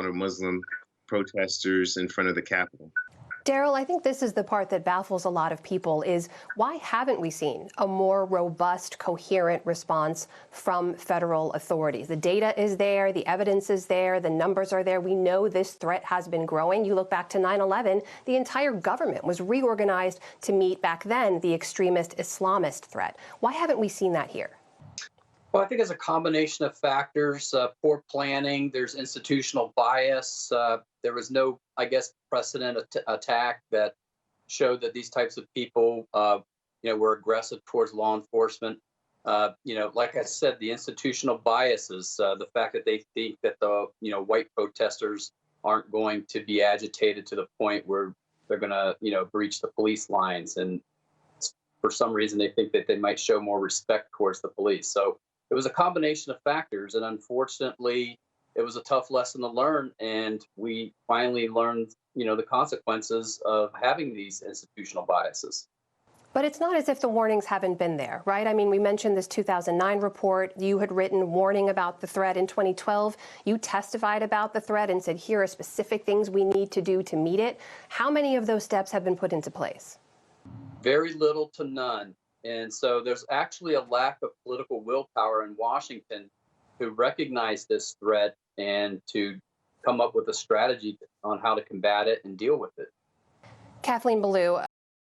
encounter Muslim protesters in front of the Capitol. Daryl, I think this is the part that baffles a lot of people is why haven't we seen a more robust, coherent response from federal authorities? The data is there, the evidence is there, the numbers are there. We know this threat has been growing. You look back to 9/11, the entire government was reorganized to meet back then the extremist Islamist threat. Why haven't we seen that here? Well, I think it's a combination of factors, poor planning, there's institutional bias. There was no, I guess, precedent attack that showed that these types of people, were aggressive towards law enforcement. Like I said, the institutional biases, the fact that they think that the, white protesters aren't going to be agitated to the point where they're going to, breach the police lines. And for some reason, they think that they might show more respect towards the police. So it was a combination of factors, and unfortunately, it was a tough lesson to learn. And we finally learned, the consequences of having these institutional biases. But it's not as if the warnings haven't been there, right? I mean, we mentioned this 2009 report. You had written warning about the threat in 2012. You testified about the threat and said, here are specific things we need to do to meet it. How many of those steps have been put into place? Very little to none. And so there's actually a lack of political willpower in Washington to recognize this threat and to come up with a strategy on how to combat it and deal with it. Kathleen Belew,